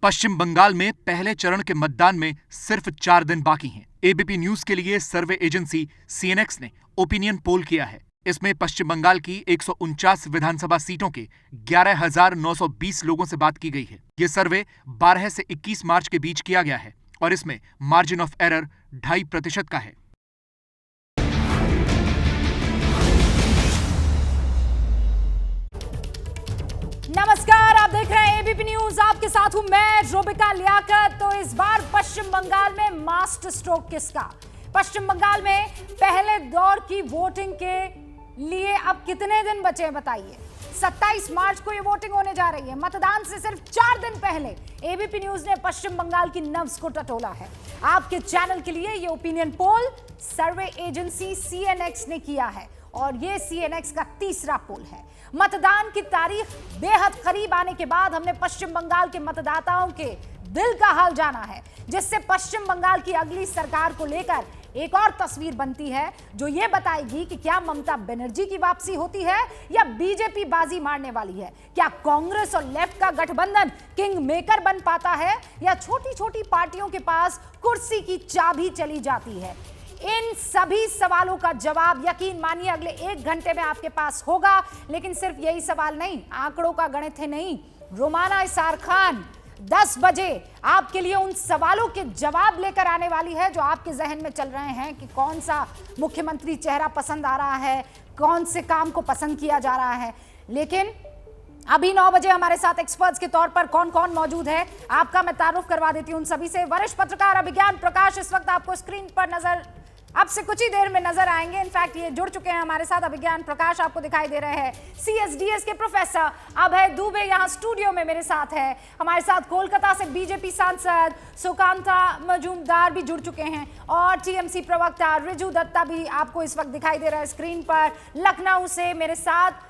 पश्चिम बंगाल में पहले चरण के मतदान में सिर्फ 4 दिन बाकी हैं। एबीपी न्यूज के लिए सर्वे एजेंसी सीएनएक्स ने ओपिनियन पोल किया है। इसमें पश्चिम बंगाल की 149 विधानसभा सीटों के 11,920 लोगों से बात की गई है। ये सर्वे 12 से 21 मार्च के बीच किया गया है और इसमें मार्जिन ऑफ एरर 2.5% का है। नमस्कार, आप देख रहे हैं एबीपी न्यूज। आपके साथ हूं मैं रोबिका लियाकत। तो इस बार पश्चिम बंगाल में मास्टर स्ट्रोक किसका? पश्चिम बंगाल में पहले दौर की वोटिंग के लिए अब कितने दिन बचे हैं बताइए। 27 मार्च को ये वोटिंग होने जा रही है। मतदान से सिर्फ 4 दिन पहले एबीपी न्यूज ने पश्चिम बंगाल की नब्ज को टटोला है। आपके चैनल के लिए ये ओपिनियन पोल सर्वे एजेंसी सीएनएक्स ने किया है और ये सीएनएक्स का तीसरा पोल है। मतदान की तारीख बेहद करीब आने के बाद हमने पश्चिम बंगाल के मतदाताओं के दिल का हाल जाना है, जिससे पश्चिम बंगाल की अगली सरकार को लेकर एक और तस्वीर बनती है जो ये बताएगी कि क्या ममता बनर्जी की वापसी होती है या बीजेपी बाजी मारने वाली है। क्या कांग्रेस और लेफ्ट का गठबंधन किंग मेकर बन पाता है या छोटी छोटी पार्टियों के पास कुर्सी की चाबी चली जाती है। इन सभी सवालों का जवाब यकीन मानिए अगले 1 घंटे में आपके पास होगा। लेकिन सिर्फ यही सवाल नहीं, आंकड़ों का गणित है नहीं, रोमाना इसार खान 10 बजे आपके लिए उन सवालों के जवाब लेकर आने वाली है जो आपके जहन में चल रहे हैं कि कौन सा मुख्यमंत्री चेहरा पसंद आ रहा है, कौन से काम को पसंद किया जा रहा है। लेकिन अभी 9 बजे हमारे साथ एक्सपर्ट्स के तौर पर कौन कौन मौजूद है आपका मैं तारुफ करवा देती हूं उन सभी से। वरिष्ठ पत्रकार अभिज्ञान प्रकाश इस वक्त आपको स्क्रीन पर नजर अब से कुछ ही देर में नजर आएंगे। इनफैक्ट ये जुड़ चुके हैं हमारे साथ। अभिज्ञान प्रकाश आपको दिखाई दे रहे हैं। सीएसडीएस के प्रोफेसर अभय दुबे यहाँ स्टूडियो में मेरे साथ है। हमारे साथ कोलकाता से बीजेपी सांसद सुकांता मजूमदार भी जुड़ चुके हैं और टीएमसी प्रवक्ता रिजू दत्ता भी आपको इस वक्त दिखाई दे रहा है स्क्रीन पर। लखनऊ से मेरे साथ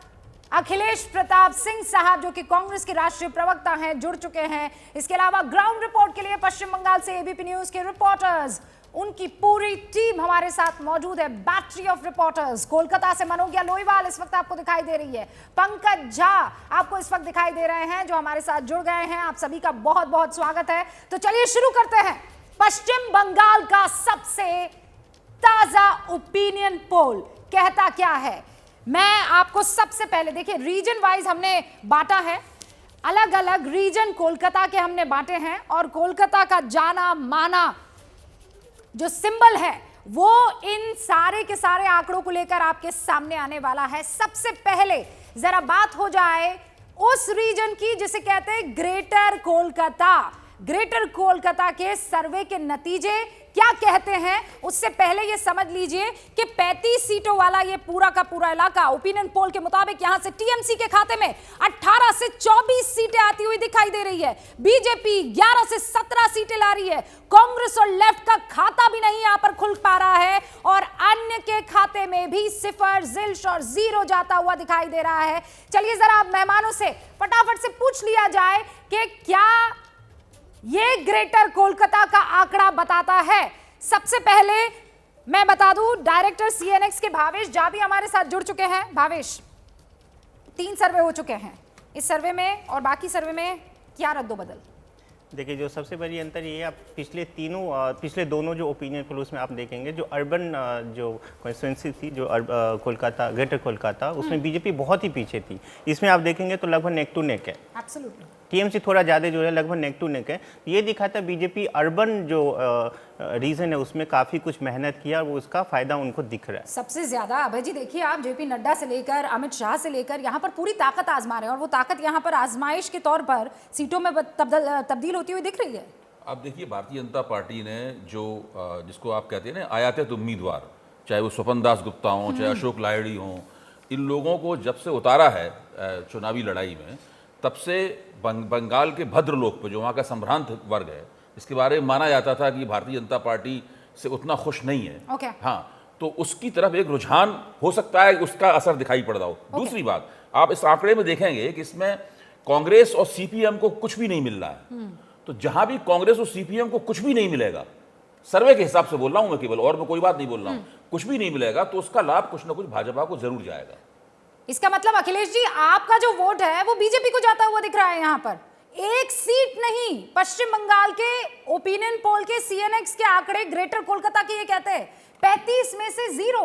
अखिलेश प्रताप सिंह साहब जो कि कांग्रेस के राष्ट्रीय प्रवक्ता हैं जुड़ चुके हैं। इसके अलावा ग्राउंड रिपोर्ट के लिए पश्चिम बंगाल से एबीपी न्यूज के रिपोर्टर्स, उनकी पूरी टीम हमारे साथ मौजूद है। Battery of reporters. कोलकाता से मनोज्ञा लोईवाल इस वक्त आपको दिखाई दे रही है। पंकज झा आपको इस वक्त दिखाई दे रहे हैं जो हमारे साथ जुड़ गए हैं। आप सभी का बहुत बहुत स्वागत है। तो चलिए शुरू करते हैं पश्चिम बंगाल का सबसे ताजा ओपिनियन पोल कहता क्या है। मैं आपको सबसे पहले देखिए, रीजन वाइज हमने बांटा है, अलग अलग रीजन कोलकाता के हमने बांटे हैं और कोलकाता का जाना माना जो सिंबल है वो इन सारे के सारे आंकड़ों को लेकर आपके सामने आने वाला है। सबसे पहले जरा बात हो जाए उस रीजन की जिसे कहते हैं ग्रेटर कोलकाता। ग्रेटर कोलकाता के सर्वे के नतीजे क्या कहते हैं उससे पहले ये समझ लीजिए कि 35 सीटों वाला ये पूरा का पूरा इलाका ओपिनियन पोल के मुताबिक यहां से टीएमसी के खाते में 18 से 24 सीटें आती हुई दिखाई दे रही है। बीजेपी 11 से 17 सीटें ला रही है। कांग्रेस और लेफ्ट का खाता भी नहीं यहां पर खुल पा रहा है और अन्य के खाते में भी सिफर, जिल्श और जीरो जाता हुआ दिखाई दे रहा है। चलिए जरा मेहमानों से फटाफट से पूछ लिया जाए कि क्या ये ग्रेटर कोलकाता का आंकड़ा बताता है। सबसे पहले मैं बता दूं, डायरेक्टर सीएनएक्स के भावेश झा भी हमारे साथ जुड़ चुके हैं। भावेश, 3 सर्वे हो चुके हैं, इस सर्वे में और बाकी सर्वे में क्या रद्दोबदल? देखिए, जो सबसे बड़ी अंतर ये है, आप पिछले दोनों जो ओपिनियन पोल उसमें आप देखेंगे जो अर्बन जो कॉन्स्टिट्यूंसी थी, जो कोलकाता, ग्रेटर कोलकाता, उसमें बीजेपी बहुत ही पीछे थी। इसमें आप देखेंगे तो लगभग नेक टू नेक है। एब्सोल्युटली। टीएमसी थोड़ा ज़्यादा जो है, लगभग नेक टू नेक है। ये दिखाता बीजेपी अर्बन जो रीजन है उसमें काफ़ी कुछ मेहनत किया, वो उसका फायदा उनको दिख रहा है सबसे ज्यादा। अभय जी देखिए, आप जेपी नड्डा से लेकर अमित शाह से लेकर यहाँ पर पूरी ताकत आजमा रहे हैं और वो ताकत यहाँ पर आजमाइश के तौर पर सीटों में तब्दील होती हुई दिख रही है। अब देखिए, भारतीय जनता पार्टी ने जो जिसको आप कहते हैं ना आयातित उम्मीदवार, चाहे वो स्वपन दास गुप्ता हों, चाहे अशोक लाहिड़ी हों, इन लोगों को जब से उतारा है चुनावी लड़ाई में, तब से बंगाल के भद्र लोग पे, जो वहाँ का संभ्रांत वर्ग है, इसके बारे में माना जाता था कि भारतीय जनता पार्टी से उतना खुश नहीं है। हाँ, तो उसकी तरफ एक रुझान हो सकता है, उसका असर दिखाई पड़ रहा हो। दूसरी बात, आप इस आंकड़े में देखेंगे कि इसमें कांग्रेस और सीपीएम को कुछ भी नहीं मिल रहा है। तो जहां भी कांग्रेस और सीपीएम को कुछ भी नहीं मिलेगा, सर्वे के हिसाब से बोल रहा हूं मैं केवल, और मैं कोई बात नहीं बोल रहा हूं, कुछ भी नहीं मिलेगा, तो उसका लाभ कुछ ना कुछ भाजपा को जरूर जाएगा। इसका मतलब अखिलेश जी, आपका जो वोट है वो बीजेपी को जाता हुआ दिख रहा है यहाँ पर। एक सीट नहीं, पश्चिम बंगाल के ओपिनियन पोल के सीएनएक्स के आंकड़े ग्रेटर कोलकाता के ये कहते हैं 35 में से 0।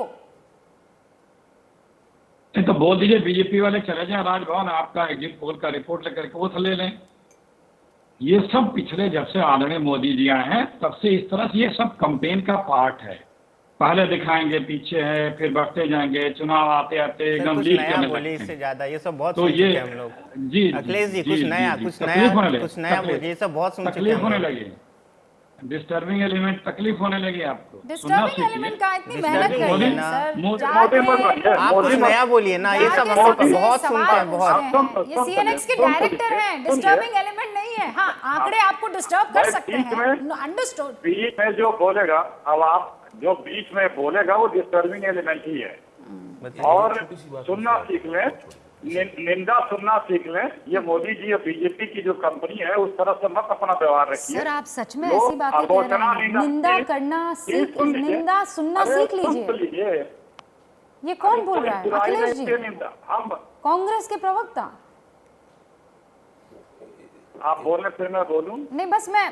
तो बोल दीजिए बीजेपी वाले चले जाएं राजभवन, आपका एग्जिट पोल का रिपोर्ट लेकर के वो ले लें। ये सब पिछले जब से आदरणीय मोदी जी आए हैं तब से इस तरह से ये सब कैंपेन का पार्ट है। पहले दिखाएंगे पीछे है, फिर बढ़ते जाएंगे, चुनाव आते आते एकदम लीड करने लगते हैं। इससे ज्यादा ये सब बहुत तो सुन ये चुके हैं हम लोग। जी अखिलेश जी कुछ नया बोलिए, ये सब बहुत सुन चुके हैं। तकलीफ होने लगी, डिस्टर्बिंग एलिमेंट तकलीफ होने लगी आपको। डिस्टर्बिंग एलिमेंट का इतनी मेहनत Disturbing करी बोलिए है ना। सर, आप कुछ नया बोलिए ना, ये सब हम लोग बहुत सुनते हैं बहुत। ये सीएनएक्स के डायरेक्टर हैं, डिस्टर्बिंग एलिमेंट नहीं है। हाँ, आंकड़े आपको डिस्टर्ब कर सकते हैं, अंडरस्टूड। बीच में जो बोलेगा, अब आप जो बीच में बोलेगा वो डिस्टर्बिंग एलिमेंट ही है। और सुनना सीख लें, निंदा सुनना सीख लें। ये मोदी जी और बीजेपी की जो कंपनी है उस तरह से मत अपना व्यवहार रखिए। सर आप सच में ऐसी बातें कह रहे हैं? निंदा करना सीख, निंदा सुनना सीख लीजिए। ये कौन बोल रहा है? अखिलेश जी, कांग्रेस के प्रवक्ता। आप बोलने फिर मैं बोलूं? नहीं, बस मैं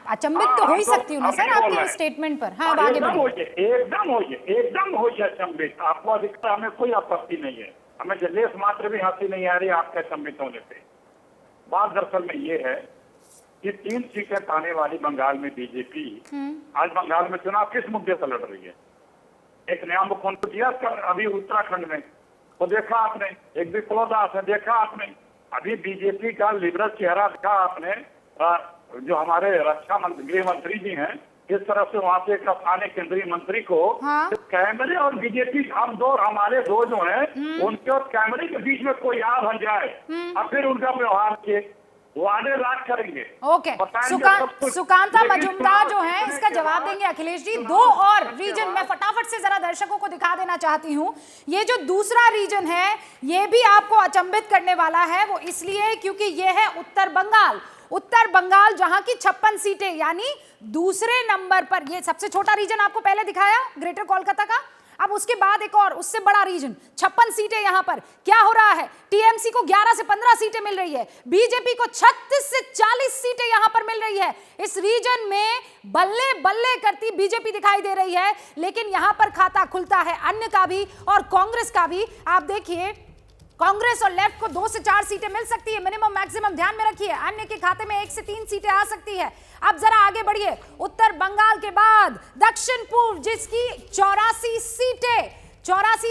अचंभित तो हो ही सकती हूँ ना सर आपके स्टेटमेंट पर। हाँ, आगे बढ़िए। एकदम होइए अचंभित। आपको अधिकता, हमें कोई आपत्ति नहीं है, हमें जलेस मात्र भी हंसी नहीं आ रही आपके अचंभित होने पे। बात दरअसल में ये है कि 3 सीटें पाने वाली बंगाल में बीजेपी आज बंगाल में चुनाव किस मुद्दे से लड़ रही है? एक नया मुख्यमंत्री दिया अभी उत्तराखंड में, तो देखा आपने, एक विप्लव दास है, देखा आपने। अभी बीजेपी का लिबरल चेहरा देखा आपने, जो हमारे रक्षा मंत्री, गृह मंत्री जी हैं, इस तरह से वहाँ से एक स्थानीय केंद्रीय मंत्री को कैमरे और बीजेपी हम हमारे दो जो हैं उनके और कैमरे के बीच में कोई आ बन जाए और फिर उनका व्यवहार के वादे राज करेंगे। ओके, सुकांता मजुमदार जो है इसका जवाब देंगे अखिलेश जी। 2 और रीजन मैं फटाफट से जरा दर्शकों को दिखा देना चाहती हूँ। ये जो दूसरा रीजन है ये भी आपको अचंभित करने वाला है, वो इसलिए क्योंकि ये है उत्तर बंगाल। उत्तर बंगाल जहां की 56 सीटें, यानी दूसरे नंबर पर। ये सबसे छोटा रीजन आपको पहले दिखाया ग्रेटर कोलकाता का, अब उसके बाद एक और उससे बड़ा रीजन 56 सीटें। यहां पर क्या हो रहा है? टीएमसी को 11 से 15 सीटें मिल रही है, बीजेपी को 36 से 40 सीटें यहां पर मिल रही है। इस रीजन में बल्ले बल्ले करती बीजेपी दिखाई दे रही है, लेकिन यहां पर खाता खुलता है अन्य का भी और कांग्रेस का भी। आप देखिए, कांग्रेस और लेफ्ट को 2 से 4 सीटें मिल सकती है, मिनिमम मैक्सिमम ध्यान में रखिए। अन्य के खाते में 1 से 3 सीटें आ सकती है। अब जरा आगे बढ़िए, उत्तर बंगाल के बाद दक्षिण पूर्व जिसकी 84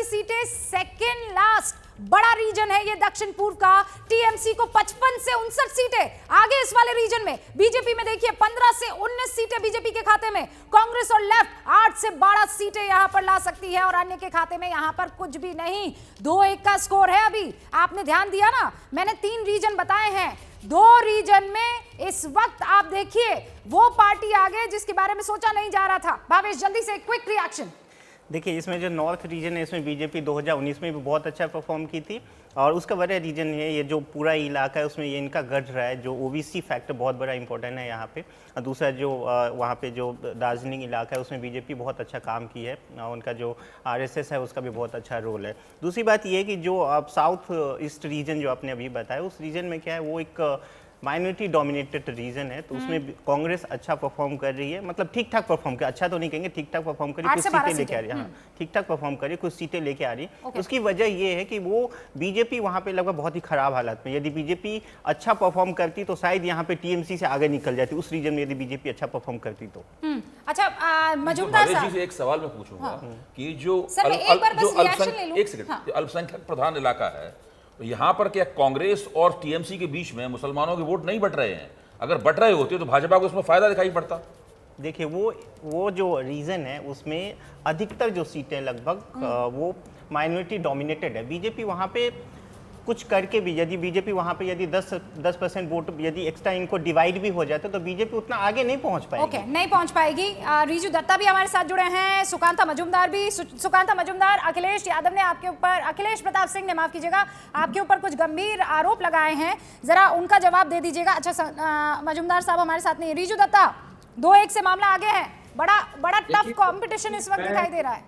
सीटें, सेकेंड लास्ट बड़ा रीजन है ये दक्षिण पूर्व का। टीएमसी को 55 से 59 सीटें। आगे इस वाले रीजन में बीजेपी में देखिए 15 से 19 सीटें बीजेपी के खाते में। कांग्रेस और लेफ्ट 8 से 12 सीटें यहां पर ला सकती है और अन्य के खाते में यहां पर कुछ भी नहीं। 2-1 का स्कोर है। अभी आपने ध्यान दिया ना, मैंने 3 रीजन बताए हैं। 2 रीजन में इस वक्त आप देखिए वो पार्टी आगे जिसके बारे में सोचा नहीं जा रहा था। भावेश जल्दी से क्विक रिएक्शन। देखिए, इसमें जो नॉर्थ रीजन है इसमें बीजेपी 2019 में भी बहुत अच्छा परफॉर्म की थी और उसका बड़ा रीजन है ये जो पूरा इलाका है उसमें ये इनका गढ़ रहा है, जो ओबीसी फैक्टर बहुत बड़ा इंपॉर्टेंट है यहाँ पे। और दूसरा जो वहाँ पे जो दार्जिलिंग इलाका है उसमें बीजेपी बहुत अच्छा काम की है, उनका जो आरएसएस है उसका भी बहुत अच्छा रोल है। दूसरी बात ये है कि जो आप साउथ ईस्ट रीजन जो आपने अभी बताया उस रीजन में क्या है, वो एक माइनॉरिटी डोमिनेटेड रीजन है, तो उसमें कांग्रेस अच्छा परफॉर्म कर रही है, मतलब ठीक ठाक परफॉर्म कर, अच्छा तो नहीं कहेंगे, ठीक ठाक परफॉर्म करी, कुछ सीटें लेके आ रही है। हाँ, ठीक ठाक परफॉर्म करी, कुछ सीटें लेके आ रही है। उसकी वजह ये है कि वो बीजेपी वहां पे लगभग बहुत ही खराब हालत में, यदि बीजेपी अच्छा परफॉर्म करती तो शायद यहाँ पे टीएमसी से आगे निकल जाती उस रीजन में, यदि बीजेपी अच्छा परफॉर्म करती तो। अच्छा, मजूमदार साहब एक सवाल मैं पूछूंगा कि जो अल्पसंख्यक प्रधान इलाका है, तो यहाँ पर क्या कांग्रेस और टीएमसी के बीच में मुसलमानों के वोट नहीं बट रहे हैं? अगर बट रहे होते तो भाजपा को उसमें फायदा दिखाई पड़ता। देखिए, वो जो रीजन है उसमें अधिकतर जो सीटें लगभग वो माइनॉरिटी डोमिनेटेड है। बीजेपी वहाँ पे कुछ करके भी, यदि बीजेपी वहाँ पे यदि 10% वोट यदि एक्स्ट्रा इनको डिवाइड भी हो जाता तो बीजेपी उतना आगे नहीं पहुँच पाएगी। ओके, नहीं पहुँच पाएगी। रीजू दत्ता भी हमारे साथ जुड़े हैं, सुकांता मजुमदार भी। सुकांता मजुमदार, अखिलेश यादव ने आपके ऊपर, अखिलेश प्रताप सिंह ने, माफ कीजिएगा, आपके ऊपर कुछ गंभीर आरोप लगाए हैं, जरा उनका जवाब दे दीजिएगा। अच्छा, मजुमदार साहब हमारे साथ नहीं है। रीजू दत्ता, 2-1 से मामला आगे है, बड़ा टफ कॉम्पिटिशन इस वक्त दिखाई दे रहा है।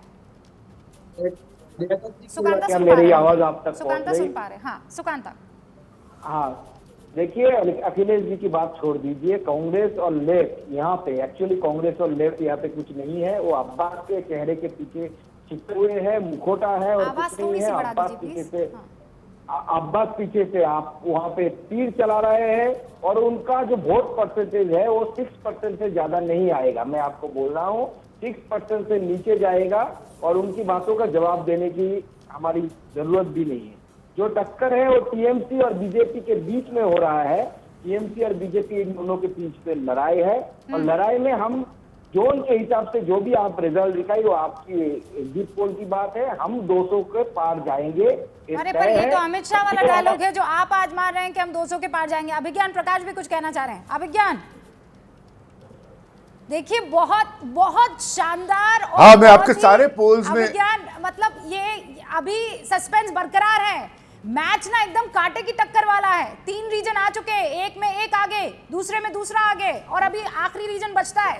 सुकांता क्या मेरी आवाज आप तक सुकांता सुन पा रहे? हाँ, सुकांता। हाँ, देखिए, अखिलेश जी की बात छोड़ दीजिए। कांग्रेस और लेफ्ट यहाँ पे, एक्चुअली कांग्रेस और लेफ्ट यहाँ पे कुछ नहीं है। वो अब्बास के चेहरे के पीछे छिपे हुए हैं, मुखोटा है और आवाज कुछ नहीं थोड़ी है। सी बढ़ा अब्बास दीजिए पीछे प्लीज। से अब्बास पीछे से आप वहाँ पे तीर चला रहे हैं और उनका जो वोट परसेंटेज है वो 6% से ज्यादा नहीं आएगा। मैं आपको बोल रहा हूँ 6% से नीचे जाएगा और उनकी बातों का जवाब देने की हमारी जरूरत भी नहीं है। जो टक्कर है वो टीएमसी और बीजेपी के बीच में हो रहा है। टीएमसी और बीजेपी इन दोनों के बीच पे लड़ाई है और लड़ाई में हम जोन के हिसाब से जो भी आप रिजल्ट दिखाई वो आपकी एग्जिट पोल की बात है। हम 200 के पार जाएंगे। अरे पर ये तो अमित शाह वाला डायलॉग है जो आप आज मार रहे हैं कि हम 200 के पार जाएंगे। अभिज्ञान प्रकाश भी कुछ कहना चाह रहे हैं। अभिज्ञान देखिए, बहुत बहुत शानदार और हाँ, मैं आपके सारे पोल्स में अभिज्ञान, मतलब ये अभी सस्पेंस बरकरार है। मैच ना एकदम कांटे की टक्कर वाला है। 3 रीजन आ चुके हैं, एक में एक आगे, दूसरे में दूसरा आगे और अभी आखिरी रीजन बचता है।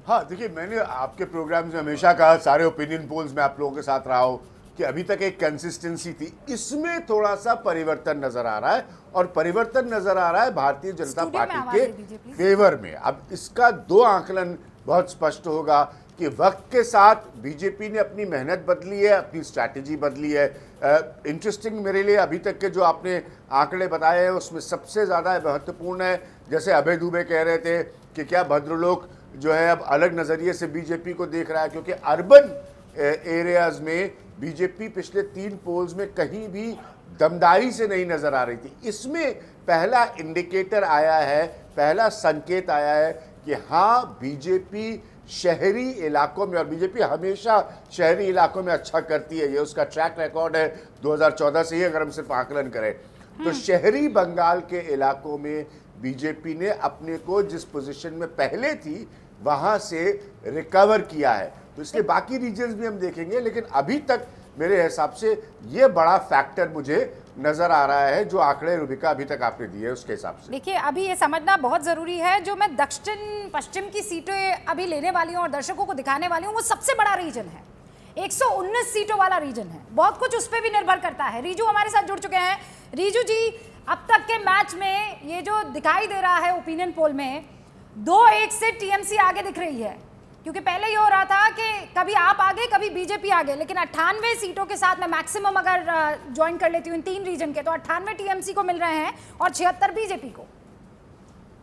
हाँ देखिए, मैंने आपके प्रोग्राम में हमेशा कहा, सारे ओपिनियन पोल्स में आप लोगों के साथ रहा हूँ कि अभी तक एक कंसिस्टेंसी थी। इसमें थोड़ा सा परिवर्तन नजर आ रहा है और परिवर्तन नजर आ रहा है भारतीय जनता पार्टी के फेवर में। अब इसका 2 आकलन बहुत स्पष्ट होगा कि वक्त के साथ बीजेपी ने अपनी मेहनत बदली है, अपनी स्ट्रैटेजी बदली है। इंटरेस्टिंग मेरे लिए अभी तक के जो आपने आंकड़े बताए हैं उसमें सबसे ज़्यादा महत्वपूर्ण है, जैसे अभय दुबे कह रहे थे कि क्या भद्रलोक जो है अब अलग नज़रिए से बीजेपी को देख रहा है, क्योंकि अर्बन एरियाज़ में बीजेपी पिछले 3 पोल्स में कहीं भी दमदारी से नहीं नज़र आ रही थी। इसमें पहला इंडिकेटर आया है, पहला संकेत आया है कि हाँ, बीजेपी शहरी इलाकों में, और बीजेपी हमेशा शहरी इलाकों में अच्छा करती है, ये उसका ट्रैक रिकॉर्ड है 2014 से ही अगर हम सिर्फ आकलन करें तो शहरी बंगाल के इलाकों में बीजेपी ने अपने को जिस पोजीशन में पहले थी वहां से रिकवर किया है। तो इसलिए बाकी रीजन्स भी हम देखेंगे, लेकिन अभी तक मेरे हिसाब से ये बड़ा फैक्टर मुझे नजर आ रहा है जो आंकड़े रूबिका अभी तक आपने दिए उसके हिसाब से। देखिए, अभी ये समझना बहुत जरूरी है, जो मैं दक्षिण पश्चिम की सीटें अभी लेने वाली हूँ और दर्शकों को दिखाने वाली हूँ, वो सबसे बड़ा रीजन है। 119 सीटों वाला रीजन है। बहुत कुछ उस पर भी निर्भर करता है। रीजू हमारे साथ जुड़ चुके हैं। रीजू जी, अब तक के मैच में ये जो दिखाई दे रहा है ओपिनियन पोल में, 2-1 से टीएमसी आगे दिख रही है, क्योंकि पहले ये हो रहा था कि कभी आप आगे कभी बीजेपी आगे, लेकिन 98 सीटों के साथ में मैक्सिमम अगर ज्वाइन कर लेती हूँ इन 3 रीजन के, तो 98 टीएमसी को मिल रहे हैं और 76 बीजेपी को।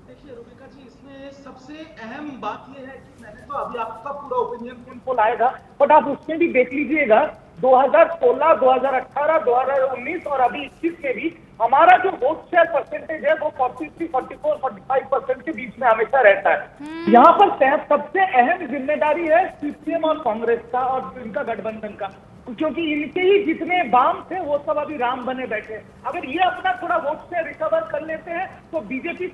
देखिए रूबिका जी, इसमें सबसे अहम बात यह है कि मैंने तो अभी आपका पूरा ओपिनियन पोल आएगा, बट आप उसमें भी देख लीजिएगा 2016, 2018, 2019 और अभी 21 में भी हमारा जो वोट शेयर परसेंटेज है वो 43, 44, 45% के बीच में हमेशा रहता है। यहाँ पर सबसे अहम जिम्मेदारी है सीपीएम और कांग्रेस का और इनका गठबंधन का, क्योंकि इनके ही जितने वाम थे वो सब अभी राम बने बैठे। अगर ये अपना थोड़ा वोट शेयर रिकवर कर लेते हैं तो बीजेपी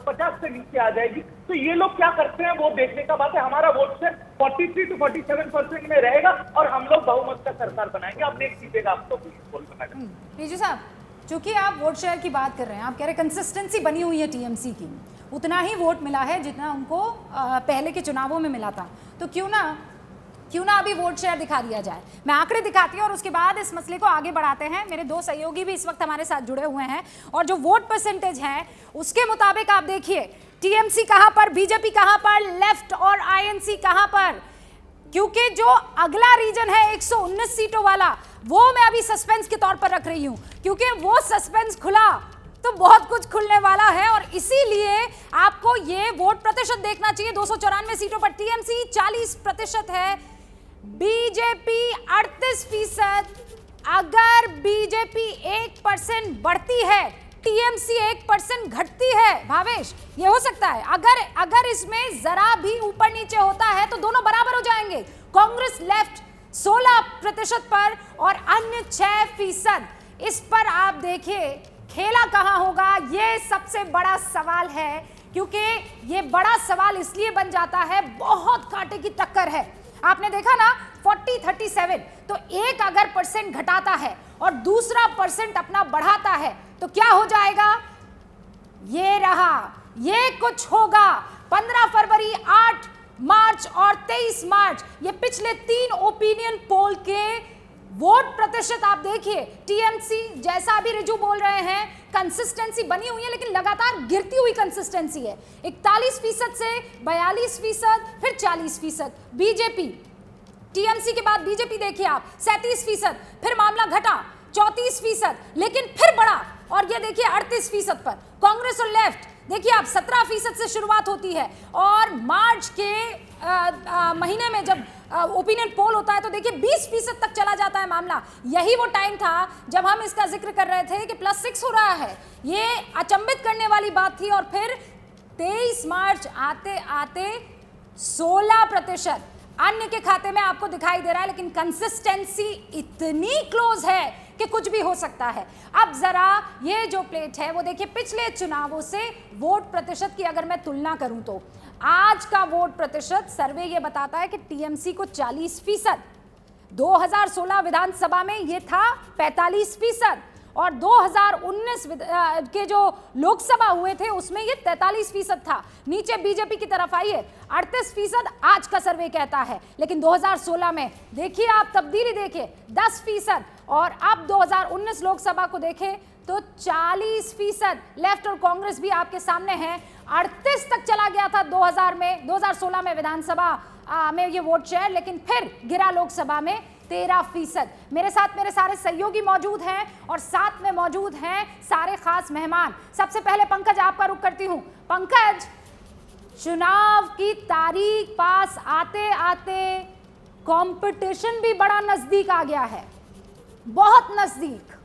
50 से नीचे आ जाएगी। तो ये लोग क्या करते हैं वो देखने का बात है। हमारा वोट शेयर 43 to 47% में रहेगा और हम लोग बहुमत का सरकार बनाएंगे। अब नेक्स्ट जीतेगा, आप तो बोल बनाएगा। रीजू साहब, चूंकि आप वोट शेयर की बात कर रहे हैं, आप कह रहे हैं कंसिस्टेंसी बनी हुई है टीएमसी की, उतना ही वोट मिला है जितना उनको पहले के चुनावों में मिला था, तो क्यों ना अभी वोट शेयर दिखा दिया जाए। मैं आंकड़े दिखाती हूँ और उसके बाद इस मसले को आगे बढ़ाते हैं। मेरे 2 सहयोगी भी इस वक्त हमारे साथ जुड़े हुए हैं और जो वोट परसेंटेज है उसके मुताबिक आप देखिए टीएमसी कहां पर, बीजेपी कहां पर, लेफ्ट और आईएनसी कहां पर, क्योंकि जो अगला रीजन है 119 सीटों वाला, वो मैं अभी सस्पेंस के तौर पर रख रही हूं, क्योंकि वो सस्पेंस खुला तो बहुत कुछ खुलने वाला है और इसीलिए आपको ये वोट प्रतिशत देखना चाहिए। 294 सीटों पर टीएमसी 40% है, बीजेपी 38%। अगर बीजेपी 1% बढ़ती है, टीएमसी 1% घटती है, भावेश ये हो सकता है। अगर इसमें जरा भी ऊपर नीचे होता है तो दोनों बराबर हो जाएंगे। कांग्रेस लेफ्ट 16% पर और अन्य 6%। इस पर आप देखिए खेला कहां होगा, ये सबसे बड़ा सवाल है, क्योंकि ये बड़ा सवाल इसलिए बन जाता है, बहुत कांटे की टक्कर है। आपने देखा ना 40-37, तो एक अगर परसेंट घटाता है और दूसरा परसेंट अपना बढ़ाता है तो क्या हो जाएगा, ये रहा, ये कुछ होगा। 15 फरवरी, 8 मार्च और 23 मार्च, ये पिछले 3 ओपिनियन पोल के वोट प्रतिशत आप देखिए, टीएमसी जैसा अभी रिजू बोल रहे हैं, कंसिस्टेंसी बनी हुई है लेकिन लगातार गिरती हुई कंसिस्टेंसी है। 41% से 42%, फिर 40%। बीजेपी, टीएमसी के बाद बीजेपी देखिए आप 37%, फिर मामला घटा 34%, लेकिन फिर बढ़ा और ये देखिए 38% पर। कांग्रेस और लेफ्ट देखिए आप 17% से शुरुआत होती है और मार्च के महीने में जब ओपिनियन पोल होता है तो देखिए 20% तक चला जाता है मामला। यही वो टाइम था जब हम इसका जिक्र कर रहे थे कि +6 हो रहा है। ये अचंभित करने वाली बात थी और फिर 23 मार्च आते आते 16% अन्य के खाते में आपको दिखाई दे रहा है, लेकिन कंसिस्टेंसी इतनी क्लोज है कि कुछ भी हो सकता है। अब जरा ये जो प्लेट है वो देखिए, पिछले चुनावों से वोट प्रतिशत की अगर मैं तुलना करूं तो आज का वोट प्रतिशत सर्वे ये बताता है कि टीएमसी को 40%, 2016 विधानसभा में ये था 45% और 2019 के जो लोकसभा हुए थे उसमें ये 43% था। नीचे बीजेपी की तरफ आइए, 38% आज का सर्वे कहता है, लेकिन 2016 में देखिए आप तब्दीली देखिए 10% और अब 2019 लोकसभा को देखें तो 40%। लेफ्ट और कांग्रेस भी आपके सामने है। 38 तक चला गया था 2016 में विधानसभा में ये वोट शेयर, लेकिन फिर गिरा लोकसभा में 13%। मेरे साथ मेरे सारे सहयोगी मौजूद हैं और साथ में मौजूद हैं सारे खास मेहमान। सबसे पहले पंकज आपका रुख करती हूं। पंकज, चुनाव की तारीख पास आते आते कंपटीशन भी बड़ा नजदीक आ गया है, बहुत नजदीक।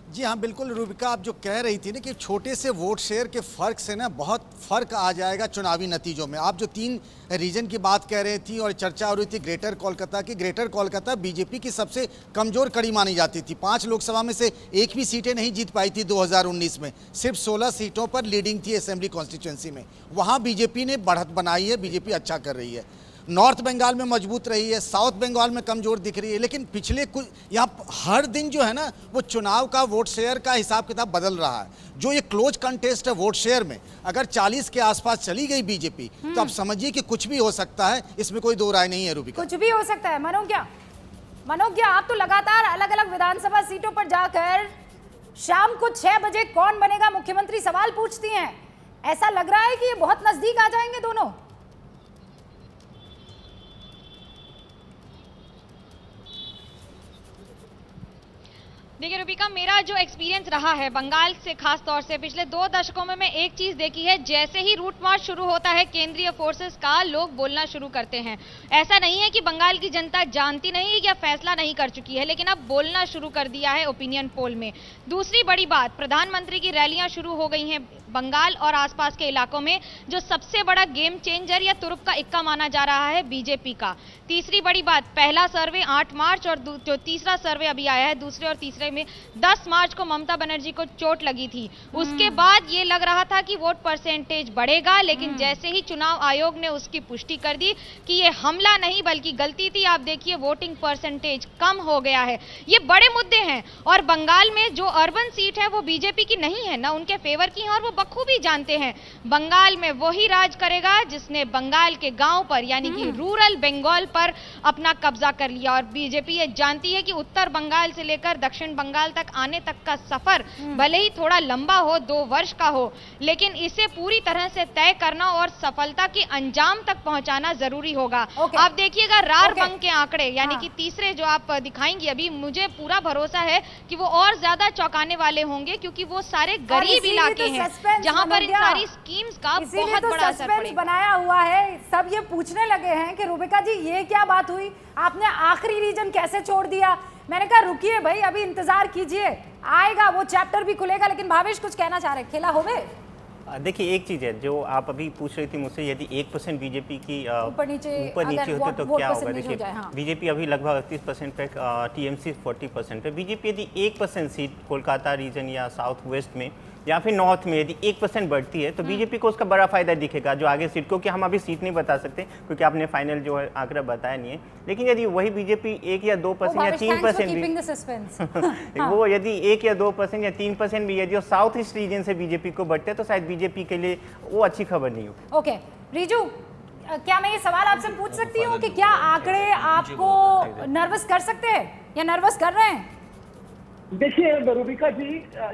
जी हाँ, बिल्कुल रूबिका, आप जो कह रही थी ना कि छोटे से वोट शेयर के फ़र्क से ना बहुत फ़र्क आ जाएगा चुनावी नतीजों में। आप जो 3 रीजन की बात कह रही थी और चर्चा हो रही थी ग्रेटर कोलकाता की, ग्रेटर कोलकाता बीजेपी की सबसे कमज़ोर कड़ी मानी जाती थी। 5 लोकसभा में से एक भी सीटें नहीं जीत पाई थी 2019 में, सिर्फ 16 सीटों पर लीडिंग थी असेंबली कॉन्स्टिट्यूंसी में। वहाँ बीजेपी ने बढ़त बनाई है, बीजेपी अच्छा कर रही है। नॉर्थ बंगाल में मजबूत रही है, साउथ बंगाल में कमज़ोर दिख रही है, लेकिन पिछले कुछ यहाँ हर दिन जो है ना वो चुनाव का वोट शेयर का हिसाब किताब बदल रहा है। जो ये क्लोज कंटेस्ट है वोट शेयर में, अगर 40 के आसपास चली गई बीजेपी तो आप समझिए कि कुछ भी हो सकता है, इसमें कोई दो राय नहीं है रूबिका। कुछ भी हो सकता है। मनोज्ञा, आप तो लगातार अलग अलग विधानसभा सीटों पर जाकर शाम को 6 बजे कौन बनेगा मुख्यमंत्री सवाल पूछती हैं। ऐसा लग रहा है कि ये बहुत नजदीक आ जाएंगे दोनों। देखिए रूबिका, मेरा जो एक्सपीरियंस रहा है बंगाल से, खास तौर से पिछले 2 दशकों में मैं एक चीज देखी है, जैसे ही रूट मार्च शुरू होता है केंद्रीय फोर्सेस का, लोग बोलना शुरू करते हैं। ऐसा नहीं है कि बंगाल की जनता जानती नहीं है या फैसला नहीं कर चुकी है, लेकिन अब बोलना शुरू कर दिया है ओपिनियन पोल में। दूसरी बड़ी बात, प्रधानमंत्री की रैलियां शुरू हो गई हैं बंगाल और आसपास के इलाकों में, जो सबसे बड़ा गेम चेंजर या तुरुप का इक्का माना जा रहा है बीजेपी का। तीसरी बड़ी बात, पहला सर्वे 8 मार्च और जो तीसरा सर्वे अभी आया है, दूसरे और तीसरे में 10 मार्च को ममता बनर्जी को चोट लगी थी। उसके बाद ये लग रहा था कि वोट परसेंटेज बढ़ेगा, लेकिन जैसे ही चुनाव आयोग ने उसकी पुष्टि कर दी कि ये हमला नहीं बल्कि गलती थी, आप देखिए वोटिंग परसेंटेज कम हो गया है। ये बड़े मुद्दे हैं और बंगाल में जो अर्बन सीट है वो बीजेपी की नहीं है, ना उनके फेवर की है, और वो बखूबी जानते हैं बंगाल में वही राज करेगा जिसने बंगाल के गांव पर यानी कि रूरल बंगाल पर अपना कब्जा कर लिया। और बीजेपी ये जानती है कि उत्तर बंगाल से लेकर दक्षिण बंगाल तक आने तक का सफर भले ही थोड़ा लंबा हो, 2 वर्ष का हो, लेकिन इसे पूरी तरह से तय करना और सफलता के अंजाम तक पहुंचाना जरूरी होगा। आप देखिएगा रार बंग के आंकड़े यानी कि तीसरे जो आप दिखाएंगी अभी, मुझे पूरा भरोसा है कि वो और ज्यादा चौंकाने वाले होंगे, क्योंकि वो सारे गरीब इलाके हैं जहां पर इन सारी स्कीम्स का बहुत बड़ा असर पड़ेगा। बनाया हुआ है, सब ये पूछने लगे हैं कि रूबिका जी ये क्या बात हुई, आपने आखिरी रीजन कैसे छोड़ दिया। मैंने कहा रुकिए भाई, अभी इंतजार कीजिए, आएगा वो चैप्टर भी खुलेगा। लेकिन भावेश कुछ कहना चाह रहे, खेला हो गए। देखिए एक चीज़ है जो आप अभी पूछ रही थी मुझसे, यदि 1% बीजेपी की ऊपर नीचे होते तो क्या होगा। देखिए बीजेपी अभी लगभग 38% पे, टीएमसी 40% पे। बीजेपी यदि 1% सीट कोलकाता रीजन या साउथ वेस्ट में या फिर नॉर्थ में यदि 1% बढ़ती है तो बीजेपी को उसका बड़ा फायदा दिखेगा जो आगे सीट, क्योंकि हम अभी सीट नहीं बता सकते क्योंकि आपने फाइनल जो है आंकड़ा बताया नहीं है। लेकिन यदि वही बीजेपी 1 या 2% या 3% भी वो यदि 1 या 2% या 3% भी यदि साउथ ईस्ट रीजन से बीजेपी को बढ़ते हैं तो शायद बीजेपी के लिए वो अच्छी खबर नहीं हो। ओके रीजू, क्या मैं ये सवाल आपसे पूछ सकती हूँ कि क्या आंकड़े आपको नर्वस कर सकते हैं या नर्वस कर रहे हैं? देखिए रूबिका जी,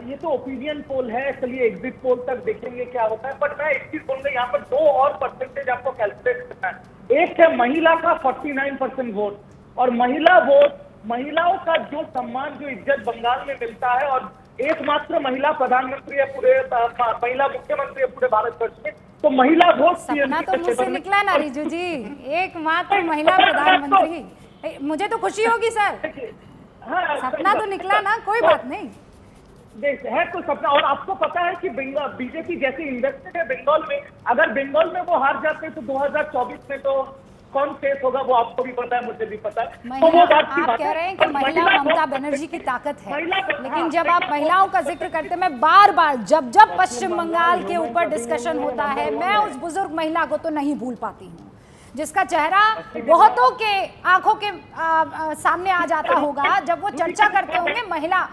ये तो ओपिनियन पोल है, चलिए एग्जिट पोल तक देखेंगे क्या होता है। बट मैं एक चीज बोलूंगा, यहाँ पर 2 और परसेंटेज आपको कैलकुलेट करना है। एक है महिला का 49% वोट, और महिला वोट, महिलाओं का जो सम्मान, जो इज्जत बंगाल में मिलता है, और एकमात्र महिला प्रधानमंत्री है पूरे, महिला मुख्यमंत्री है पूरे भारतवर्ष में, तो महिला वोट सपना तो मुझसे निकला ना रिजू जी, एकमात्र महिला प्रधानमंत्री। मुझे तो खुशी होगी सर, हाँ, सपना तो निकला ना, कोई बात नहीं। है तो सपना। और आपको पता है कि बीजेपी जैसे इन्वेस्टेड है बंगाल में, अगर बंगाल में वो हार जाते तो 2024 में तो कौन फेस होगा, वो आपको भी पता है, मुझे भी पता है। तो वो बात की आप बात कह रहे हैं कि महिला ममता बनर्जी की ताकत है, लेकिन जब आप हाँ, महिलाओं का जिक्र करते, मैं बार बार जब पश्चिम बंगाल के ऊपर डिस्कशन होता है, मैं उस बुजुर्ग महिला को तो नहीं भूल पाती हूँ जिसका चेहरा बहुतों के आंखों के सामने आ जाता होगा जब वो चर्चा करते होंगे महिला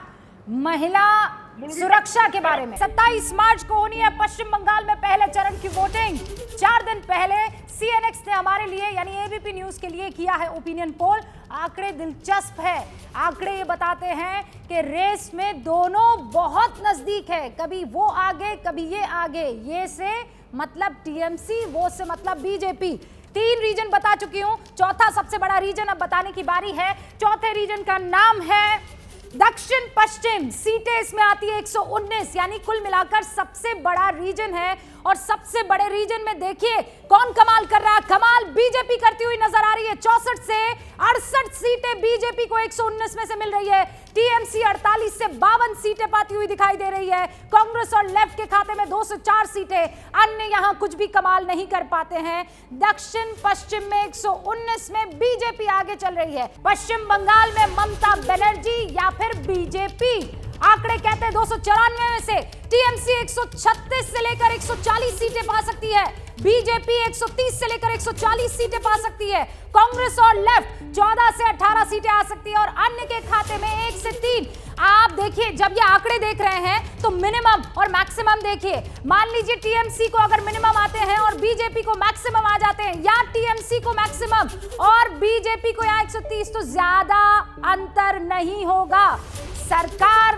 सुरक्षा के बारे में। 27 मार्च को होनी है पश्चिम बंगाल में पहले चरण की वोटिंग। 4 दिन पहले सीएनएक्स ने हमारे लिए यानी एबीपी न्यूज के लिए किया है ओपिनियन पोल। आंकड़े दिलचस्प है, आंकड़े ये बताते हैं कि रेस में दोनों बहुत नजदीक है, कभी वो आगे कभी ये आगे, ये से मतलब टीएमसी, वो से मतलब बीजेपी। 3 रीजन बता चुकी हूं, चौथा सबसे बड़ा रीजन अब बताने की बारी है। चौथे रीजन का नाम है दक्षिण पश्चिम। सीटें इसमें आती है 119, यानी कुल मिलाकर सबसे बड़ा रीजन है। और सबसे बड़े रीजन में देखिए कौन कमाल कर रहा है। कमाल बीजेपी करती हुई नजर आ रही है। 64 से 68 सीटें बीजेपी को 119 में से मिल रही है। टीएमसी 48 से 52 सीटें पाती हुई दिखाई दे रही है। कांग्रेस और लेफ्ट के खाते में 2 से 4 सीटें, अन्य यहां कुछ भी कमाल नहीं कर पाते हैं। दक्षिण पश्चिम में 119 में बीजेपी आगे चल रही है। पश्चिम बंगाल में ममता बनर्जी या फिर बीजेपी, आंकड़े कहते हैं 294 में से टीएमसी 136 से लेकर 140 सीटें पा सकती है, बीजेपी 130 से लेकर 140 सीटें पा सकती है, कांग्रेस और लेफ्ट 14 से 18 सीटें आ सकती है, और अन्य के खाते में 1 से 3। आप देखिए जब ये आंकड़े देख रहे हैं तो मिनिमम और मैक्सिमम देखिए। मान लीजिए टीएमसी को अगर मिनिमम आते हैं और बीजेपी को मैक्सिमम आ जाते हैं, या टीएमसी को मैक्सिमम और बीजेपी को यहाँ 130, तो ज्यादा अंतर नहीं होगा। सरकार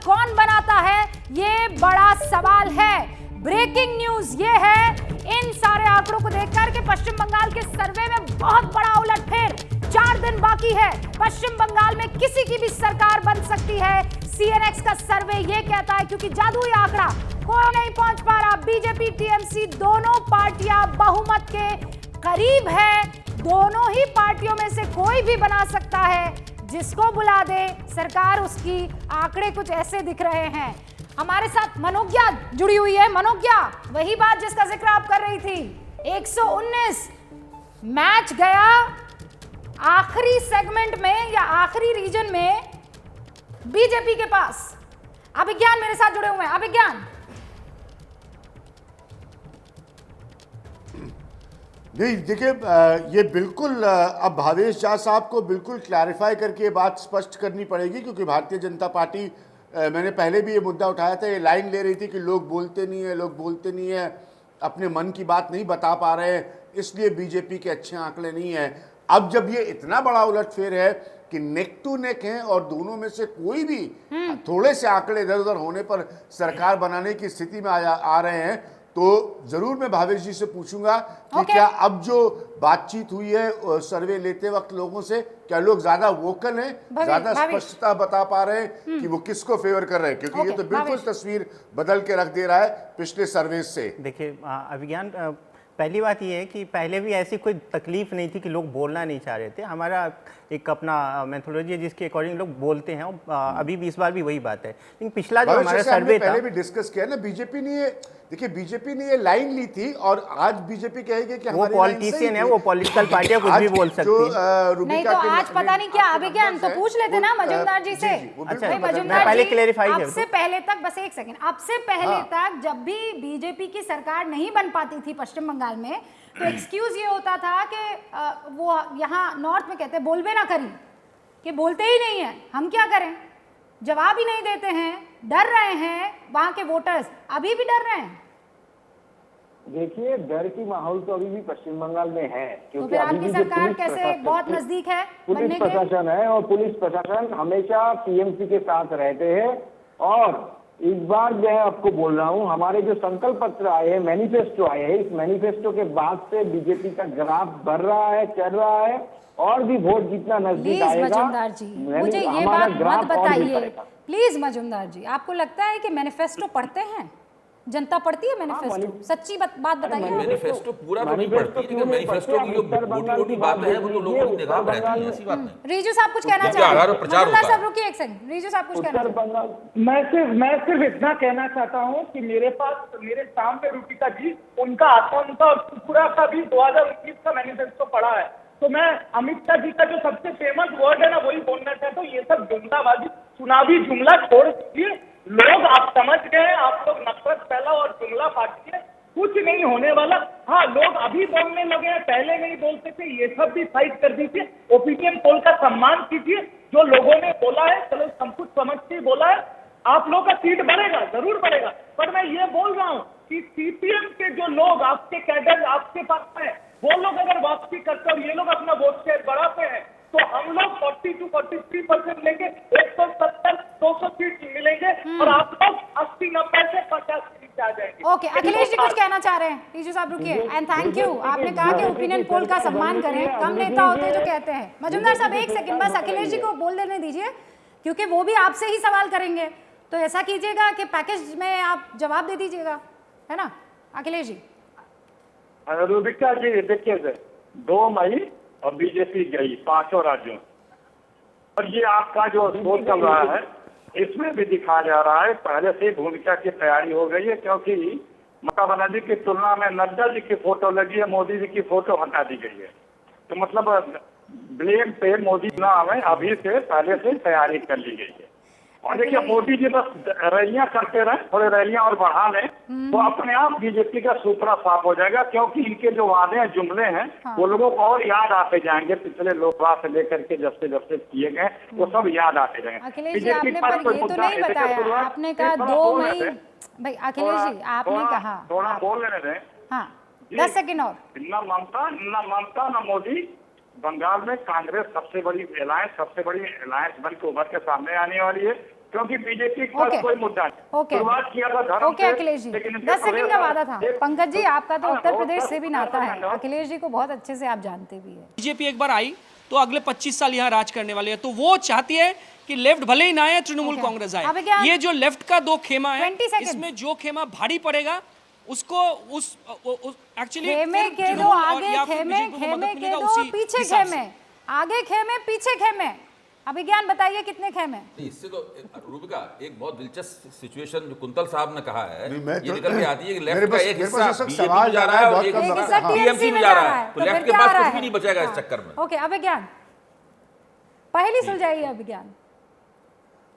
कौन बनाता है, ये बड़ा सवाल है। ब्रेकिंग न्यूज ये है इन सारे आंकड़ों को देखकर कि पश्चिम बंगाल के सर्वे में बहुत बड़ा उलटफेर। 4 दिन बाकी है, पश्चिम बंगाल में किसी की भी सरकार बन सकती है। सीएनएक्स का सर्वे ये कहता है, क्योंकि जादुई आंकड़ा कोई नहीं पहुंच पा रहा। बीजेपी टीएमसी दोनों पार्टियां बहुमत के करीब है। दोनों ही पार्टियों में से कोई भी बना सकता है, जिसको बुला दे सरकार उसकी। आंकड़े कुछ ऐसे दिख रहे हैं। हमारे साथ मनोज्ञा जुड़ी हुई है। मनोज्ञा, वही बात जिसका जिक्र आप कर रही थी, 119 मैच गया आखिरी सेगमेंट में या आखिरी रीजन में बीजेपी के पास। अभिज्ञान मेरे साथ जुड़े हुए हैं। अभिज्ञान, नहीं देखिए, ये बिल्कुल अब भावेश झा साहब को बिल्कुल क्लैरिफाई करके ये बात स्पष्ट करनी पड़ेगी, क्योंकि भारतीय जनता पार्टी, मैंने पहले भी ये मुद्दा उठाया था, ये लाइन ले रही थी कि लोग बोलते नहीं है, अपने मन की बात नहीं बता पा रहे हैं, इसलिए बीजेपी के अच्छे आंकड़े नहीं हैं। अब जब ये इतना बड़ा उलटफेर है कि नेक टू नेक हैं और दोनों में से कोई भी थोड़े से आंकड़े इधर उधर होने पर सरकार बनाने की स्थिति में आ रहे हैं, तो जरूर मैं भावेश जी से पूछूंगा कि क्या अब जो बातचीत हुई है सर्वे लेते वक्त लोगों से, क्या लोग ज्यादा वोकल हैं, ज्यादा स्पष्टता बता पा रहे हैं कि वो किसको फेवर कर रहे हैं, क्योंकि ये तो बिल्कुल तस्वीर बदल के रख दे रहा है पिछले सर्वे से। देखिए अभिज्ञान, पहली बात ये है कि पहले भी ऐसी कोई तकलीफ नहीं थी कि लोग बोलना नहीं चाह रहे थे। हमारा एक अपना मेथोडोलॉजी है जिसके अकॉर्डिंग लोग बोलते हैं, अभी भी इस बार भी वही बात है। लेकिन पिछला जो हमारा सर्वे था, पहले भी डिस्कस किया ना, बीजेपी ने ये, देखिए बीजेपी ने ये लाइन ली थी और आज बीजेपी कहेगी कि वो पॉलिटिशियन है, वो पॉलिटिकल पार्टियां कुछ भी बोल सकती है। नहीं तो आज पता नहीं क्या अभिज्ञान, तो पूछ लेते ना मजूमदार जी से। अच्छा, मैं पहले क्लेरिफाई कर दूं। आपसे पहले तक, बस एक सेकंड, आपसे पहले तक जब भी बीजेपी की सरकार नहीं बन पाती थी पश्चिम बंगाल में, तो एक्सक्यूज ये होता था कि वो यहाँ नॉर्थ में कहते बोलबे ना करी, कि बोलते ही नहीं है, हम क्या करें, जवाब ही नहीं देते हैं, डर रहे हैं वहां के वोटर्स, अभी भी डर रहे हैं। देखिए, डर की माहौल तो अभी भी पश्चिम बंगाल में है, तो क्योंकि फिर अभी आपकी भी जो सरकार पुलिस कैसे प्रशासन- बहुत नजदीक है पुलिस बनने के? प्रशासन है और पुलिस प्रशासन हमेशा टीएमसी के साथ रहते हैं। और इस बार मैं आपको बोल रहा हूँ, हमारे जो संकल्प पत्र आए हैं, मैनिफेस्टो आए हैं, इस मैनिफेस्टो के बाद से बीजेपी का ग्राफ बढ़ रहा है, चल रहा है, और भी वोट जितना नजदीक प्लीज आएगा, मजुमदार जी, मुझे ये हमारा बात ग्राफ मत और भी बताइए बढ़ेगा। प्लीज मजुमदार जी। आपको लगता है कि मैनिफेस्टो पढ़ते हैं? जनता पढ़ती है मैनिफेस्टो? सच्ची बात बताइए। मैनिफेस्टो पूरा तो नहीं पढ़ती, लेकिन मैनिफेस्टो की जो मोटी मोटी बातें हैं वो तो लोगों की निगाह में रहती हैं, ऐसी बात नहीं। रीजू साहब कुछ कहना चाह रहे हैं? मजुमदार साहब रुकिए एक सेकंड, रीजू साहब कुछ कहना चाह रहे हैं? मैं सिर्फ इतना कहना चाहता हूँ कि मेरे सामने रूपिका जी, उनका आसम का और त्रिपुरा का भी 2019 का मैनिफेस्टो पढ़ा है। तो मैं अमित शाह जी का जो सबसे फेमस वर्ड है ना, वही बोलना चाहता हूँ। ये सब जुमलाबाजी, चुनावी जुमला छोड़ दीजिए। लोग आप समझ गए, आप लोग नफरत फैला और जुमला बांटिए, कुछ नहीं होने वाला। हाँ, लोग अभी बोलने लगे हैं, पहले नहीं बोलते थे, ये सब भी साइड कर दीजिए। ओपिनियन पोल का सम्मान कीजिए, जो लोगों ने बोला है, चलो सब कुछ समझ के बोला है। आप लोग का सीट बढ़ेगा, जरूर बढ़ेगा, पर मैं ये बोल रहा हूँ कि सीपीएम के जो लोग आपके कैडर आपके पास है, वो लोग अगर वापसी करते और ये लोग अपना वोट शेयर बढ़ाते हैं, तो हम लोग 40 to 43% लेंगे, 170-200 सीट मिलेंगे, और आप लोग 80-90 से 50 सीट आ जाएंगे। ओके, अखिलेश जी कुछ कहना चाह रहे हैं? रीजू साहब रुकिए, एंड थैंक यू। आपने कहा कि ओपिनियन पोल का सम्मान करें, कम नेता होते हैं जो कहते हैं। मजुमदार साहब एक सेकंड बस अखिलेश जी को बोल देने दीजिए, क्योंकि वो भी आपसे ही सवाल करेंगे। तो ऐसा कीजिएगा कि पैकेज में आप जवाब दे दीजिएगा, है ना अखिलेश जी? रूबिका जी, देखिए 2 मई और बीजेपी गई 5 राज्यों, और ये आपका जो शोध चल रहा है, इसमें भी दिखाया जा रहा है पहले से भूमिका की तैयारी हो गई है, क्योंकि ममता बनर्जी की तुलना में नड्डा जी की फोटो लगी है, मोदी जी की फोटो हटा दी गई है। तो मतलब ब्लेम पे मोदी ना आवे, अभी से पहले से तैयारी कर ली गई है। और देखिए, मोदी जी बस रैलियां करते रहे, थोड़े रैलियां और बढ़ा लें, तो अपने आप बीजेपी का सुपड़ा साफ हो जाएगा, क्योंकि इनके जो वादे हैं, जुमले हैं, वो लोगों को और याद आते जाएंगे। पिछले लोकसभा से लेकर के जब से किए गए, वो सब याद आते जाएंगे। अखिलेश जी, आपने पर ये तो नहीं बताया, आपने कहा 2 मई। भाई अखिलेश जी, आपने कहा थोड़ा बोल लेने दें। हाँ, 10 सेकंड और। न ममता न मोदी, बंगाल में कांग्रेस सबसे बड़ी अलायंस बन के उभर के सामने आने वाली है, क्योंकि बीजेपी का कोई मुद्दा नहीं। शुरुआत किया था धर्म ओके अखिलेश जी, 10 सेकंड का वादा था। पंकज जी, आपका तो उत्तर प्रदेश से भी नाता है, अखिलेश जी को बहुत अच्छे से आप जानते भी है। बीजेपी एक बार आई तो अगले 25 साल यहाँ राज करने वाले हैं, तो वो चाहती है कि लेफ्ट भले ही ना आए, तृणमूल कांग्रेस आए। ये जो लेफ्ट का 2 खेमा है, इसमें जो खेमा भारी पड़ेगा उसको एक्चुअली खेमे के दो आगे, खेमे के दो पीछे, खेमे आगे, खेमे पीछे, खेमे। अभिज्ञान बताइए कितने खेमे? इससे तो रूबिका एक बहुत दिलचस्प सिचुएशन जो कुंतल साहब ने कहा है, ये निकल के आती है कि लेफ्ट का एक हिस्सा बीजेपी में जा रहा है और एक हिस्सा टीएमसी में जा रहा है, तो लेफ्ट के पास कुछ भी नहीं बचेगा इस चक्कर में। ओके अभिज्ञान, पहली सुलझाइए अभिज्ञान।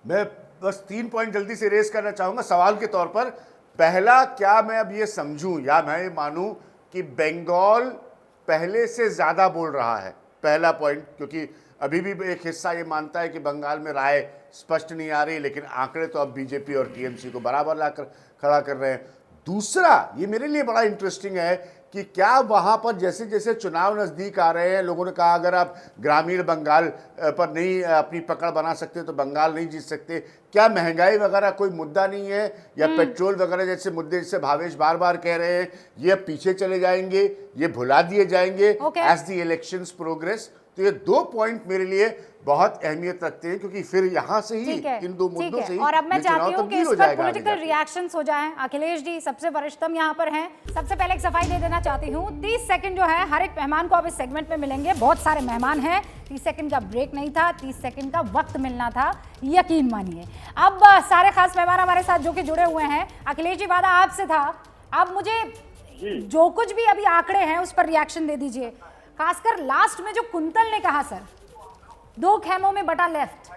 मैं बस 3 पॉइंट जल्दी से रेस करना चाहूंगा सवाल के तौर पर। पहला, क्या मैं अब ये समझूं या मैं ये मानूं कि बंगाल पहले से ज्यादा बोल रहा है? पहला पॉइंट, क्योंकि अभी भी एक हिस्सा ये मानता है कि बंगाल में राय स्पष्ट नहीं आ रही, लेकिन आंकड़े तो अब बीजेपी और टीएमसी को बराबर लाकर खड़ा कर रहे हैं। दूसरा, ये मेरे लिए बड़ा इंटरेस्टिंग है कि क्या वहाँ पर जैसे जैसे चुनाव नज़दीक आ रहे हैं, लोगों ने कहा अगर आप ग्रामीण बंगाल पर नहीं अपनी पकड़ बना सकते तो बंगाल नहीं जीत सकते। क्या महंगाई वगैरह कोई मुद्दा नहीं है, या पेट्रोल वगैरह जैसे मुद्दे जिससे भावेश बार बार कह रहे हैं, ये अब पीछे चले जाएंगे, ये भुला दिए जाएंगे एज द इलेक्शंस प्रोग्रेस? तो ये 2 पॉइंट मेरे लिए बहुत अहमियत रखते हैं, क्योंकि फिर यहाँ से ही इन 2 मुद्दों से ही और अब मैं चाहती हूँ कि इस पर पॉलिटिकल रिएक्शंस हो जाएं। अखिलेश जी सबसे वरिष्ठतम यहाँ पर हैं, सबसे पहले एक सफाई दे देना चाहती हूँ। 30 सेकंड जो है हर एक मेहमान को अब इस सेगमेंट में मिलेंगे, बहुत सारे मेहमान हैं, 30 सेकंड का ब्रेक नहीं था, 30 सेकंड का वक्त मिलना था, यकीन मानिए। अब सारे खास मेहमान हमारे साथ जो कि जुड़े हुए हैं। अखिलेश जी, वादा आपसे था, अब मुझे जो कुछ भी अभी आंकड़े हैं उस पर रिएक्शन दे दीजिए, खासकर लास्ट में जो कुंतल ने कहा सर 2 खेमों में बटा लेफ्ट।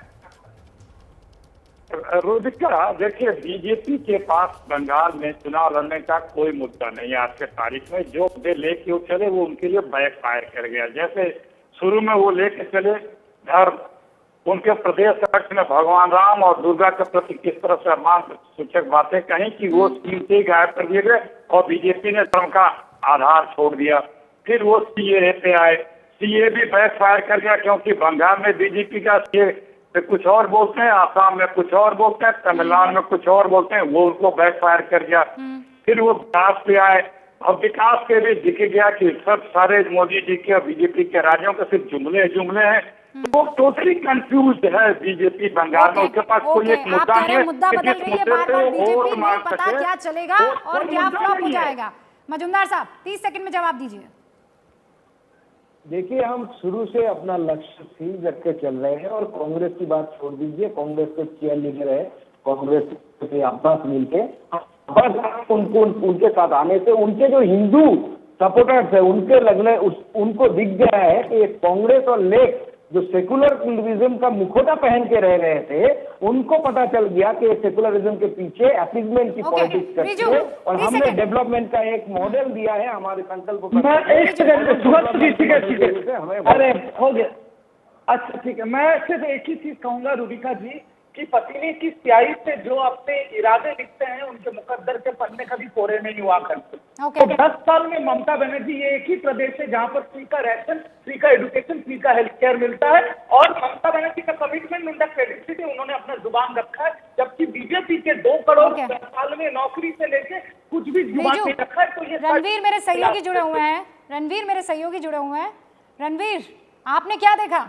रूबिका, देखिए बीजेपी के पास बंगाल में चुनाव लड़ने का कोई मुद्दा नहीं है आज के तारीख में। जो दे लेके वो चले वो उनके लिए बैक फायर कर गया। जैसे शुरू में वो लेके चले धर्म, उनके प्रदेश अध्यक्ष ने भगवान राम और दुर्गा के प्रति किस तरह से अपमान सूचक बातें कही कि वो स्कीम से गायब कर दिए गए और बीजेपी ने धर्म का आधार छोड़ दिया। फिर वो सीए पे आए, सीए भी बैकफायर कर गया क्योंकि बंगाल में बीजेपी का सीए पे कुछ और बोलते हैं, आसाम में कुछ और बोलते हैं, तमिलनाडु में कुछ और बोलते हैं, वो उनको बैकफायर कर गया। फिर वो विकास पे आए और विकास के भी दिख गया कि सब सारे मोदी जी के और बीजेपी के राज्यों के सिर्फ जुमले हैं। वो टोटली कंफ्यूज है बीजेपी बंगाल में, उसके पास कोई एक मुद्दा नहीं है। मुद्दा बदल रही है बार-बार बीजेपी में, पता क्या चलेगा और क्या फ्लॉप हो जाएगा। मजुमदार साहब 30 सेकंड में जवाब दीजिए। देखिए, हम शुरू से अपना लक्ष्य सील रख के चल रहे हैं और कांग्रेस की बात छोड़ दीजिए। कांग्रेस के चेयर लीडर है, कांग्रेस से अब्बास मिलके उनको उनके साथ आने से उनके जो हिंदू सपोर्टर्स है उनको दिख गया है कि कांग्रेस और लेफ्ट जो सेकुलर हिंदुइज्म का मुखौटा पहन के रह रहे थे, उनको पता चल गया कि सेकुलरिज्म के पीछे अपीजमेंट की पॉलिटिक्स करते हैं और हमने डेवलपमेंट का एक मॉडल दिया है हमारे संकल्प को। अरे हो गया, अच्छा ठीक है। मैं सिर्फ एक ही चीज कहूंगा रूबिका जी कि पसीने की स्याही से जो अपने इरादे लिखते हैं उनके मुकद्दर के पन्ने कभी कोरे नहीं हुआ करते। तो 10 साल में ममता बनर्जी ये एक ही प्रदेश है जहां पर फ्री का राशन, फ्री का एजुकेशन, फ्री का हेल्थ केयर मिलता है और ममता बनर्जी का कमिटमेंट उनका क्रेडिबिलिटी उन्होंने अपना जुबान रखा है, जबकि बीजेपी के 2 करोड़ 10 साल में नौकरी से लेके कुछ भी जुबान नहीं रखा है। तो ये रणवीर मेरे सहयोगी जुड़े हुए हैं, रणवीर आपने क्या देखा?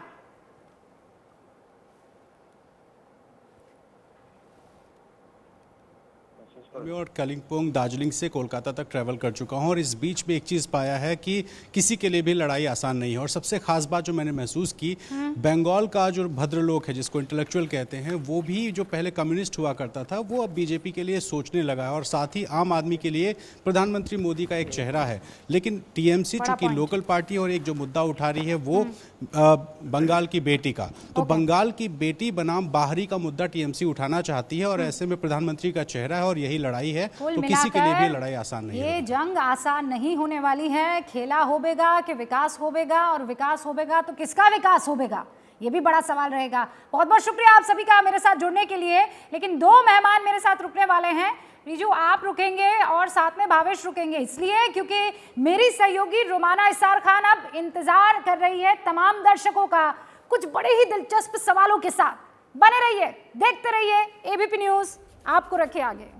और कलिंगपोंग, दार्जिलिंग से कोलकाता तक ट्रैवल कर चुका हूं और इस बीच में एक चीज़ पाया है कि किसी के लिए भी लड़ाई आसान नहीं है। और सबसे खास बात जो मैंने महसूस की, बंगाल का जो भद्रलोक है जिसको इंटेलेक्चुअल कहते हैं, वो भी जो पहले कम्युनिस्ट हुआ करता था वो अब बीजेपी के लिए सोचने लगा है और साथ ही आम आदमी के लिए प्रधानमंत्री मोदी का एक चेहरा है। लेकिन टीएमसी चूंकि लोकल पार्टी और एक जो मुद्दा उठा रही है वो बंगाल की बेटी का, तो बंगाल की बेटी बनाम बाहरी का मुद्दा टीएमसी उठाना चाहती है और ऐसे में प्रधानमंत्री का चेहरा है और यही लड़ाई है। तो किसी के लिए भी लड़ाई आसान नहीं है। ये जंग आसान नहीं होने वाली है। खेला होगा कि विकास होगा, और विकास होगा तो किसका विकास होगा, ये भी बड़ा सवाल रहेगा। बहुत बहुत शुक्रिया आप सभी का मेरे साथ जुड़ने के लिए। लेकिन 2 मेहमान मेरे साथ रुकने वाले हैं। रिजू आप रुकेंगे और साथ में भावेश रुकेंगे, इसलिए क्योंकि मेरी सहयोगी रोमाना इसार खान अब इंतजार कर रही है तमाम दर्शकों का कुछ बड़े ही दिलचस्प सवालों के साथ। बने रहिए, देखते रहिए एबीपी न्यूज़, आपको रखे आगे।